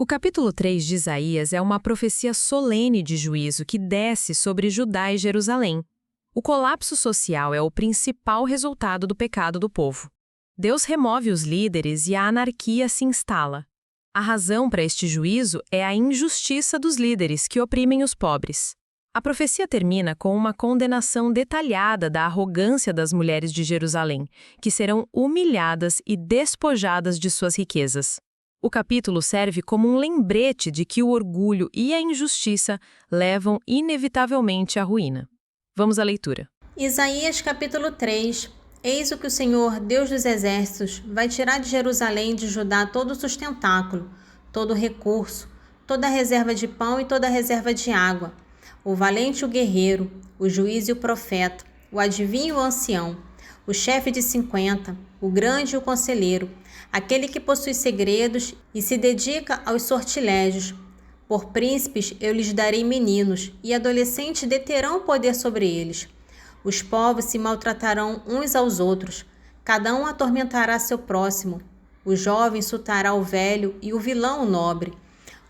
O capítulo 3 de Isaías é uma profecia solene de juízo que desce sobre Judá e Jerusalém. O colapso social é o principal resultado do pecado do povo. Deus remove os líderes e a anarquia se instala. A razão para este juízo é a injustiça dos líderes que oprimem os pobres. A profecia termina com uma condenação detalhada da arrogância das mulheres de Jerusalém, que serão humilhadas e despojadas de suas riquezas. O capítulo serve como um lembrete de que o orgulho e a injustiça levam inevitavelmente à ruína. Vamos à leitura. Isaías capítulo 3. Eis o que o Senhor, Deus dos exércitos, vai tirar de Jerusalém e de Judá todo o sustentáculo, todo o recurso, toda a reserva de pão e toda a reserva de água, o valente e o guerreiro, o juiz e o profeta, o adivinho e o ancião, o chefe de 50, o grande e o conselheiro, aquele que possui segredos e se dedica aos sortilégios. Por príncipes eu lhes darei meninos, e adolescentes deterão o poder sobre eles. Os povos se maltratarão uns aos outros, cada um atormentará seu próximo. O jovem insultará o velho e o vilão o nobre.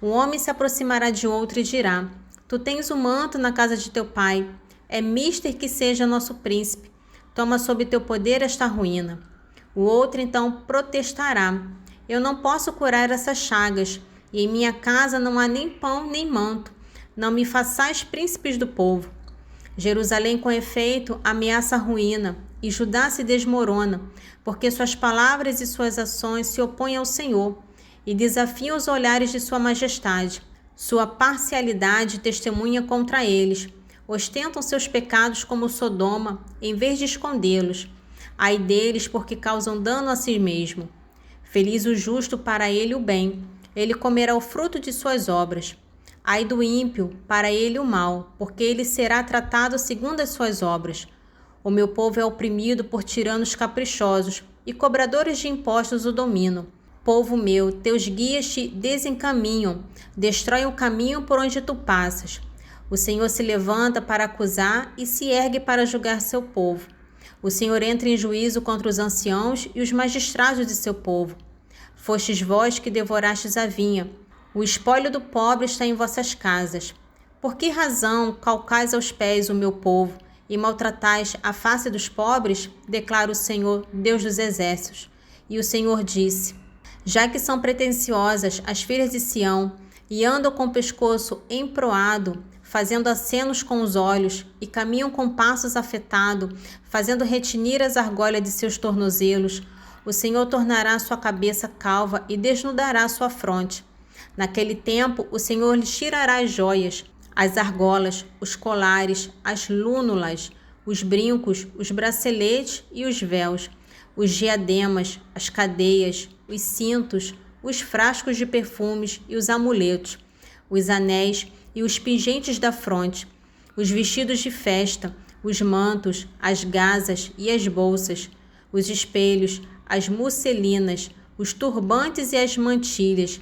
Um homem se aproximará de outro e dirá: Tu tens um manto na casa de teu pai, é mister que seja nosso príncipe. Toma sob teu poder esta ruína. O outro então protestará: Eu não posso curar essas chagas, e em minha casa não há nem pão nem manto. Não me façais príncipes do povo. Jerusalém, com efeito, ameaça a ruína, e Judá se desmorona, porque suas palavras e suas ações se opõem ao Senhor, e desafiam os olhares de sua majestade. Sua parcialidade testemunha contra eles. Ostentam seus pecados como Sodoma, em vez de escondê-los. Ai deles, porque causam dano a si mesmo. Feliz o justo, para ele o bem. Ele comerá o fruto de suas obras. Ai do ímpio, para ele o mal, porque ele será tratado segundo as suas obras. O meu povo é oprimido por tiranos caprichosos, e cobradores de impostos o dominam. Povo meu, teus guias te desencaminham, destroem o caminho por onde tu passas. O Senhor se levanta para acusar e se ergue para julgar seu povo. O Senhor entra em juízo contra os anciãos e os magistrados de seu povo. Fostes vós que devorastes a vinha. O espólio do pobre está em vossas casas. Por que razão calcais aos pés o meu povo e maltratais a face dos pobres? Declara o Senhor, Deus dos exércitos. E o Senhor disse: Já que são pretensiosas as filhas de Sião e andam com o pescoço emproado, fazendo acenos com os olhos, e caminham com passos afetados, fazendo retinir as argolhas de seus tornozelos, o Senhor tornará sua cabeça calva e desnudará sua fronte. Naquele tempo, o Senhor lhes tirará as joias, as argolas, os colares, as lúnulas, os brincos, os braceletes e os véus, os diademas, as cadeias, os cintos, os frascos de perfumes e os amuletos, os anéis e os pingentes da fronte, os vestidos de festa, os mantos, as gazas e as bolsas, os espelhos, as musselinas, os turbantes e as mantilhas.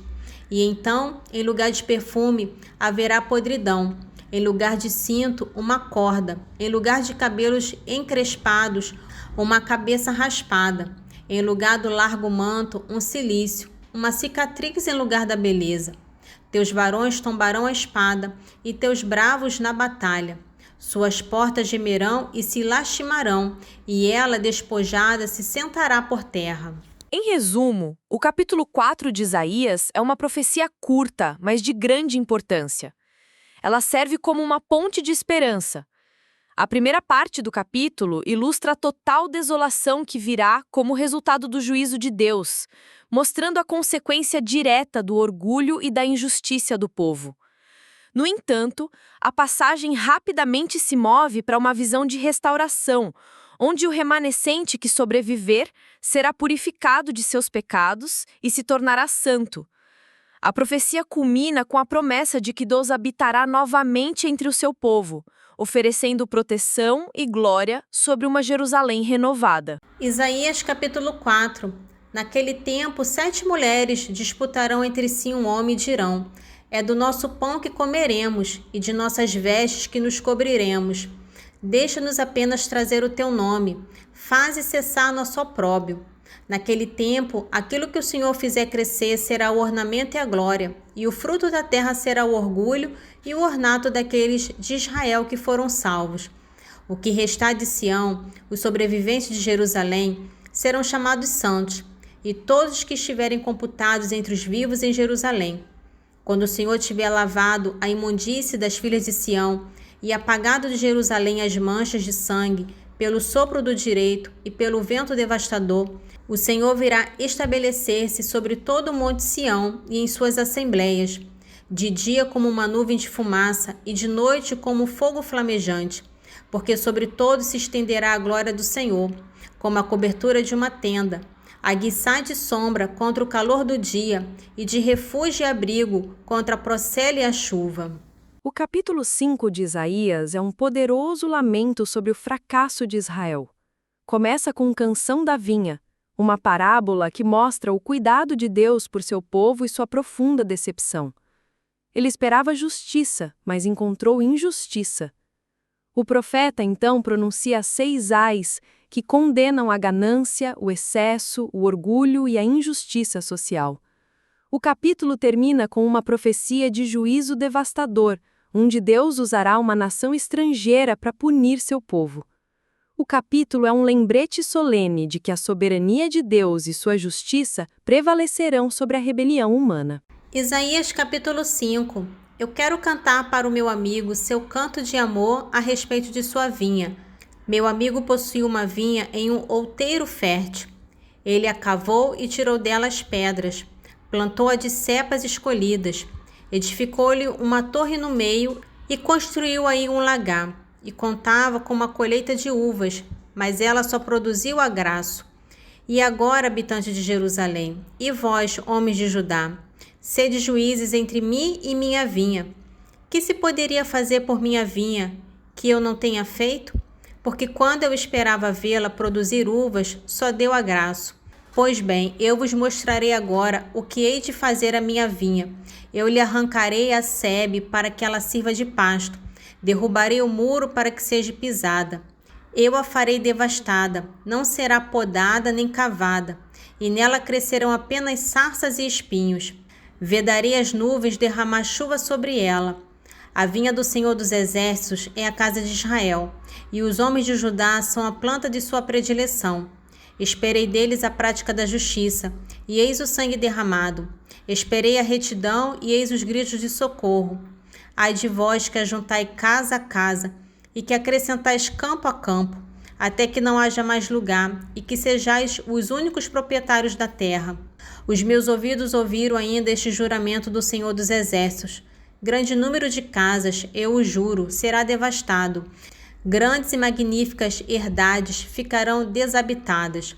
E então, em lugar de perfume, haverá podridão, em lugar de cinto, uma corda, em lugar de cabelos encrespados, uma cabeça raspada, em lugar do largo manto, um cilício, uma cicatriz em lugar da beleza. Teus varões tombarão a espada, e teus bravos na batalha. Suas portas gemerão e se lastimarão, e ela, despojada, se sentará por terra. Em resumo, o capítulo 4 de Isaías é uma profecia curta, mas de grande importância. Ela serve como uma ponte de esperança. A primeira parte do capítulo ilustra a total desolação que virá como resultado do juízo de Deus, mostrando a consequência direta do orgulho e da injustiça do povo. No entanto, a passagem rapidamente se move para uma visão de restauração, onde o remanescente que sobreviver será purificado de seus pecados e se tornará santo. A profecia culmina com a promessa de que Deus habitará novamente entre o seu povo, oferecendo proteção e glória sobre uma Jerusalém renovada. Isaías capítulo 4. Naquele tempo, 7 mulheres disputarão entre si um homem e dirão: É do nosso pão que comeremos, e de nossas vestes que nos cobriremos. Deixa-nos apenas trazer o teu nome, faze cessar nosso opróbrio. Naquele tempo, aquilo que o Senhor fizer crescer será o ornamento e a glória, e o fruto da terra será o orgulho e o ornato daqueles de Israel que foram salvos. O que restar de Sião, os sobreviventes de Jerusalém, serão chamados santos, e todos que estiverem computados entre os vivos em Jerusalém. Quando o Senhor tiver lavado a imundície das filhas de Sião e apagado de Jerusalém as manchas de sangue, pelo sopro do direito e pelo vento devastador, o Senhor virá estabelecer-se sobre todo o monte Sião e em suas assembleias, de dia como uma nuvem de fumaça e de noite como fogo flamejante, porque sobre todos se estenderá a glória do Senhor, como a cobertura de uma tenda, aguiçar de sombra contra o calor do dia e de refúgio e abrigo contra a procele e a chuva. O capítulo 5 de Isaías é um poderoso lamento sobre o fracasso de Israel. Começa com Canção da Vinha, uma parábola que mostra o cuidado de Deus por seu povo e sua profunda decepção. Ele esperava justiça, mas encontrou injustiça. O profeta então pronuncia 6 ais que condenam a ganância, o excesso, o orgulho e a injustiça social. O capítulo termina com uma profecia de juízo devastador, onde Deus usará uma nação estrangeira para punir seu povo. O capítulo é um lembrete solene de que a soberania de Deus e sua justiça prevalecerão sobre a rebelião humana. Isaías capítulo 5. Eu quero cantar para o meu amigo seu canto de amor a respeito de sua vinha. Meu amigo possui uma vinha em um outeiro fértil. Ele a cavou e tirou dela as pedras, plantou-a de cepas escolhidas, edificou-lhe uma torre no meio e construiu aí um lagar, e contava com uma colheita de uvas, mas ela só produziu agraço. E agora, habitantes de Jerusalém, e vós, homens de Judá, sede juízes entre mim e minha vinha. Que se poderia fazer por minha vinha, que eu não tenha feito? Porque quando eu esperava vê-la produzir uvas, só deu agraço. Pois bem, eu vos mostrarei agora o que hei de fazer à minha vinha. Eu lhe arrancarei a sebe para que ela sirva de pasto. Derrubarei o muro para que seja pisada. Eu a farei devastada, não será podada nem cavada, e nela crescerão apenas sarças e espinhos. Vedarei as nuvens derramar chuva sobre ela. A vinha do Senhor dos Exércitos é a casa de Israel, e os homens de Judá são a planta de sua predileção. Esperei deles a prática da justiça, e eis o sangue derramado. Esperei a retidão, e eis os gritos de socorro. Ai de vós que ajuntai casa a casa, e que acrescentais campo a campo, até que não haja mais lugar, e que sejais os únicos proprietários da terra. Os meus ouvidos ouviram ainda este juramento do Senhor dos Exércitos. Grande número de casas, eu o juro, será devastado. Grandes e magníficas herdades ficarão desabitadas.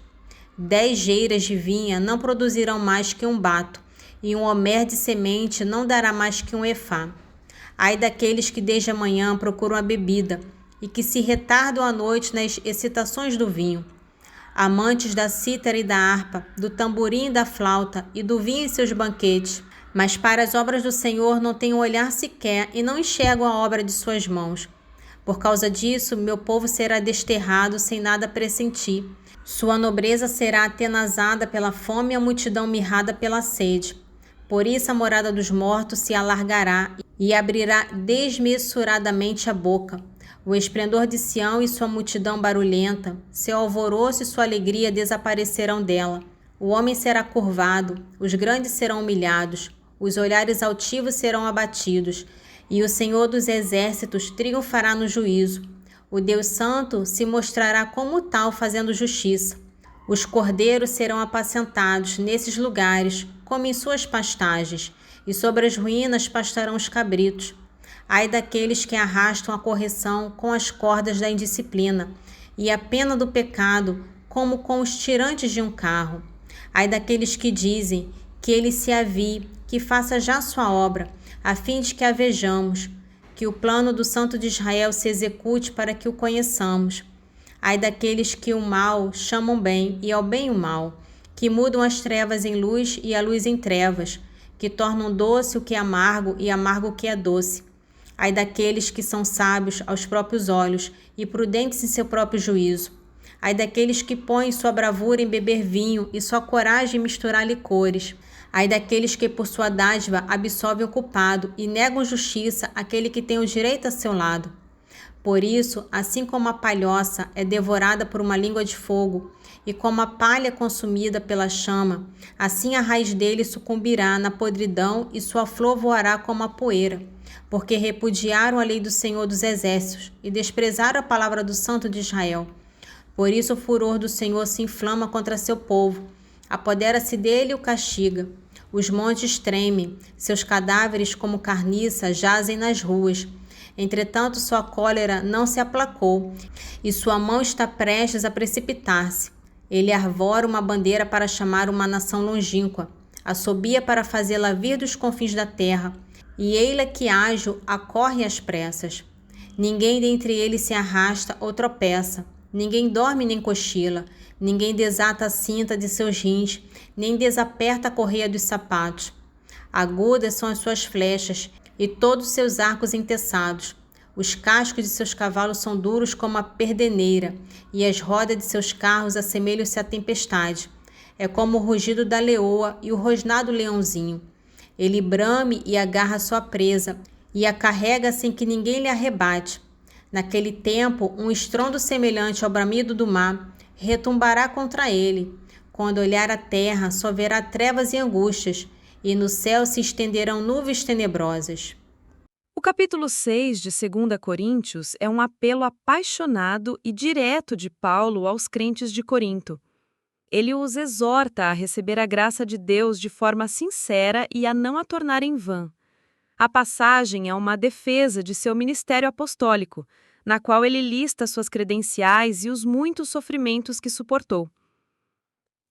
10 geiras de vinha não produzirão mais que um bato, e um homer de semente não dará mais que um efá. Ai daqueles que desde a manhã procuram a bebida, e que se retardam à noite nas excitações do vinho. Amantes da cítara e da harpa, do tamborim e da flauta, e do vinho em seus banquetes, mas para as obras do Senhor não têm um olhar sequer e não enxergam a obra de suas mãos. Por causa disso, meu povo será desterrado sem nada pressentir. Sua nobreza será atenazada pela fome e a multidão mirrada pela sede. Por isso a morada dos mortos se alargará e abrirá desmesuradamente a boca. O esplendor de Sião e sua multidão barulhenta, seu alvoroço e sua alegria desaparecerão dela. O homem será curvado, os grandes serão humilhados, os olhares altivos serão abatidos, e o Senhor dos Exércitos triunfará no juízo. O Deus Santo se mostrará como tal fazendo justiça. Os cordeiros serão apacentados nesses lugares, como em suas pastagens, e sobre as ruínas pastarão os cabritos. Ai daqueles que arrastam a correção com as cordas da indisciplina, e a pena do pecado, como com os tirantes de um carro. Ai daqueles que dizem que ele se avie, que faça já sua obra, a fim de que a vejamos, que o plano do Santo de Israel se execute para que o conheçamos. Ai daqueles que o mal chamam bem e ao bem o mal, que mudam as trevas em luz e a luz em trevas, que tornam doce o que é amargo e amargo o que é doce. Ai daqueles que são sábios aos próprios olhos e prudentes em seu próprio juízo. Ai daqueles que põem sua bravura em beber vinho e sua coragem em misturar licores. Ai daqueles que por sua dádiva absolvem o culpado e negam justiça àquele que tem o direito a seu lado. Por isso, assim como a palhoça é devorada por uma língua de fogo, e como a palha é consumida pela chama, assim a raiz dele sucumbirá na podridão e sua flor voará como a poeira, porque repudiaram a lei do Senhor dos Exércitos e desprezaram a palavra do Santo de Israel. Por isso o furor do Senhor se inflama contra seu povo, apodera-se dele e o castiga. Os montes tremem, seus cadáveres como carniça jazem nas ruas. Entretanto, sua cólera não se aplacou, e sua mão está prestes a precipitar-se. Ele arvora uma bandeira para chamar uma nação longínqua, assobia para fazê-la vir dos confins da terra, e ei-la que ágil acorre às pressas. Ninguém dentre eles se arrasta ou tropeça, ninguém dorme nem cochila, ninguém desata a cinta de seus rins, nem desaperta a correia dos sapatos. Agudas são as suas flechas, e todos seus arcos entessados. Os cascos de seus cavalos são duros como a perdeneira, e as rodas de seus carros assemelham-se à tempestade. É como o rugido da leoa e o rosnado leãozinho. Ele brame e agarra sua presa, e a carrega sem que ninguém lhe arrebate. Naquele tempo, um estrondo semelhante ao bramido do mar retumbará contra ele. Quando olhar a terra, só verá trevas e angústias, e no céu se estenderão nuvens tenebrosas. O capítulo 6 de 2 Coríntios é um apelo apaixonado e direto de Paulo aos crentes de Corinto. Ele os exorta a receber a graça de Deus de forma sincera e a não a tornar em vã. A passagem é uma defesa de seu ministério apostólico, na qual ele lista suas credenciais e os muitos sofrimentos que suportou.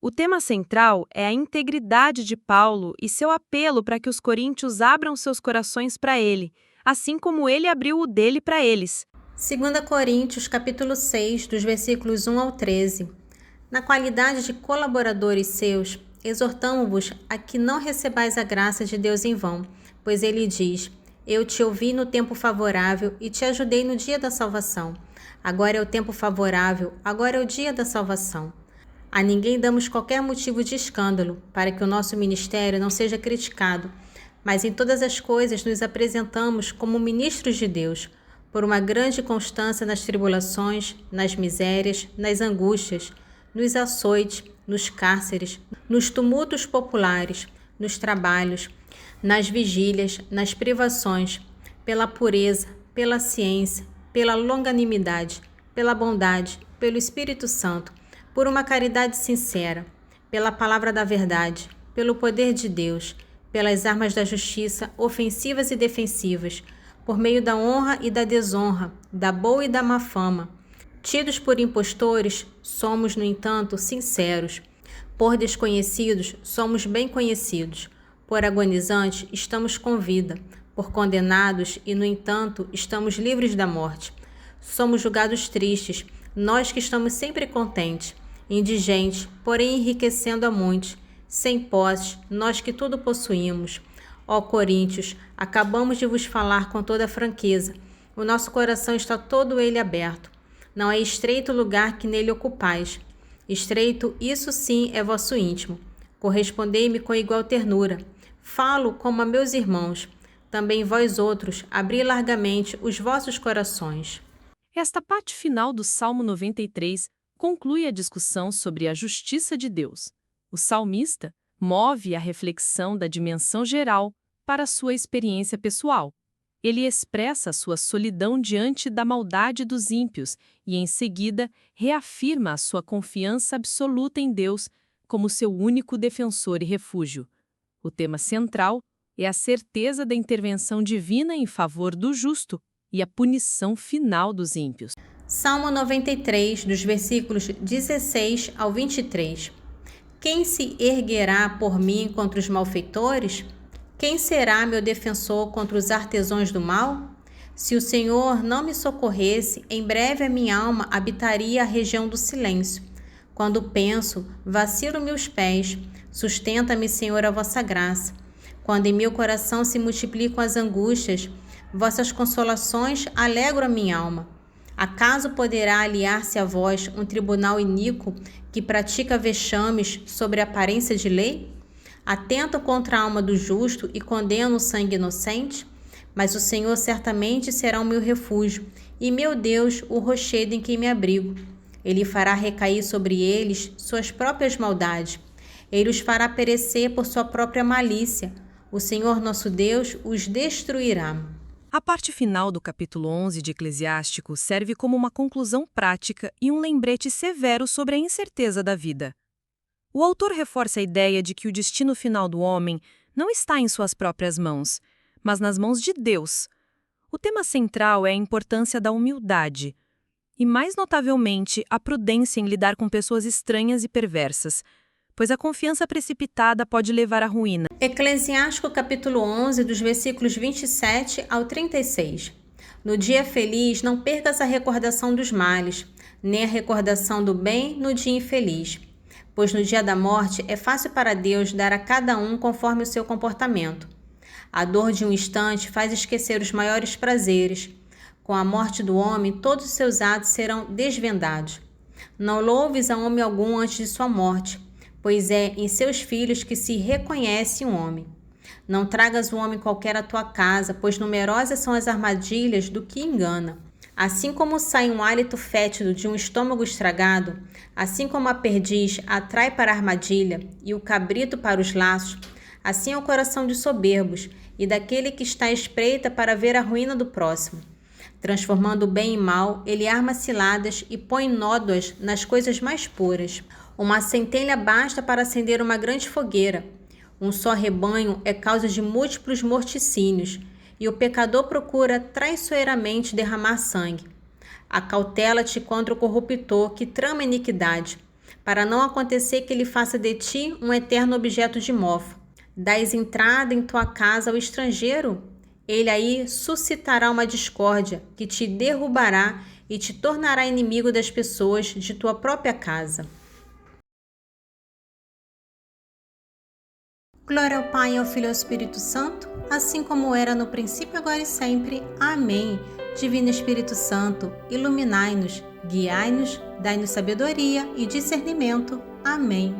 O tema central é a integridade de Paulo e seu apelo para que os coríntios abram seus corações para ele, assim como ele abriu o dele para eles. 2 Coríntios, capítulo 6, dos versículos 1 ao 13. Na qualidade de colaboradores seus, exortamo-vos a que não recebais a graça de Deus em vão, pois ele diz: Eu te ouvi no tempo favorável e te ajudei no dia da salvação. Agora é o tempo favorável, agora é o dia da salvação. A ninguém damos qualquer motivo de escândalo, para que o nosso ministério não seja criticado, mas em todas as coisas nos apresentamos como ministros de Deus, por uma grande constância nas tribulações, nas misérias, nas angústias, nos açoites, nos cárceres, nos tumultos populares, nos trabalhos, nas vigílias, nas privações, pela pureza, pela ciência, pela longanimidade, pela bondade, pelo Espírito Santo, por uma caridade sincera, pela palavra da verdade, pelo poder de Deus, pelas armas da justiça, ofensivas e defensivas, por meio da honra e da desonra, da boa e da má fama. Tidos por impostores, somos, no entanto, sinceros. Por desconhecidos, somos bem conhecidos. Por agonizantes, estamos com vida. Por condenados e, no entanto, estamos livres da morte. Somos julgados tristes, nós que estamos sempre contentes. Indigentes, porém enriquecendo a muitos, sem posses, nós que tudo possuímos. Ó Coríntios, acabamos de vos falar com toda franqueza. O nosso coração está todo ele aberto. Não é estreito o lugar que nele ocupais. Estreito, isso sim, é vosso íntimo. Correspondei-me com igual ternura. Falo como a meus irmãos. Também vós outros, abri largamente os vossos corações. Esta parte final do Salmo 93 conclui a discussão sobre a justiça de Deus. O salmista move a reflexão da dimensão geral para a sua experiência pessoal. Ele expressa sua solidão diante da maldade dos ímpios e, em seguida, reafirma a sua confiança absoluta em Deus como seu único defensor e refúgio. O tema central é a certeza da intervenção divina em favor do justo e a punição final dos ímpios. Salmo 93, dos versículos 16 ao 23. Quem se erguerá por mim contra os malfeitores? Quem será meu defensor contra os artesãos do mal? Se o Senhor não me socorresse, em breve a minha alma habitaria a região do silêncio. Quando penso, vacilo-me os pés, sustenta-me, Senhor, a vossa graça. Quando em meu coração se multiplicam as angústias, vossas consolações alegram a minha alma. Acaso poderá aliar-se a vós um tribunal iníquo que pratica vexames sobre a aparência de lei? Atenta contra a alma do justo e condena o sangue inocente? Mas o Senhor certamente será o meu refúgio, e meu Deus, o rochedo em que me abrigo. Ele fará recair sobre eles suas próprias maldades. Ele os fará perecer por sua própria malícia. O Senhor nosso Deus os destruirá. A parte final do capítulo 11 de Eclesiástico serve como uma conclusão prática e um lembrete severo sobre a incerteza da vida. O autor reforça a ideia de que o destino final do homem não está em suas próprias mãos, mas nas mãos de Deus. O tema central é a importância da humildade, e mais notavelmente a prudência em lidar com pessoas estranhas e perversas, pois a confiança precipitada pode levar à ruína. Eclesiástico capítulo 11, dos versículos 27 ao 36. No dia feliz, não percas a recordação dos males, nem a recordação do bem no dia infeliz. Pois no dia da morte é fácil para Deus dar a cada um conforme o seu comportamento. A dor de um instante faz esquecer os maiores prazeres. Com a morte do homem, todos os seus atos serão desvendados. Não louves a homem algum antes de sua morte, pois é em seus filhos que se reconhece um homem. Não tragas um homem qualquer à tua casa, pois numerosas são as armadilhas do que engana. Assim como sai um hálito fétido de um estômago estragado, assim como a perdiz atrai para a armadilha e o cabrito para os laços, assim é o coração de soberbos e daquele que está à espreita para ver a ruína do próximo. Transformando o bem em mal, ele arma ciladas e põe nódoas nas coisas mais puras. Uma centelha basta para acender uma grande fogueira. Um só rebanho é causa de múltiplos morticínios, e o pecador procura traiçoeiramente derramar sangue. Acautela-te contra o corruptor que trama iniquidade, para não acontecer que ele faça de ti um eterno objeto de mofo. Dás entrada em tua casa ao estrangeiro? Ele aí suscitará uma discórdia que te derrubará e te tornará inimigo das pessoas de tua própria casa. Glória ao Pai, ao Filho e ao Espírito Santo, assim como era no princípio, agora e sempre. Amém. Divino Espírito Santo, iluminai-nos, guiai-nos, dai-nos sabedoria e discernimento. Amém.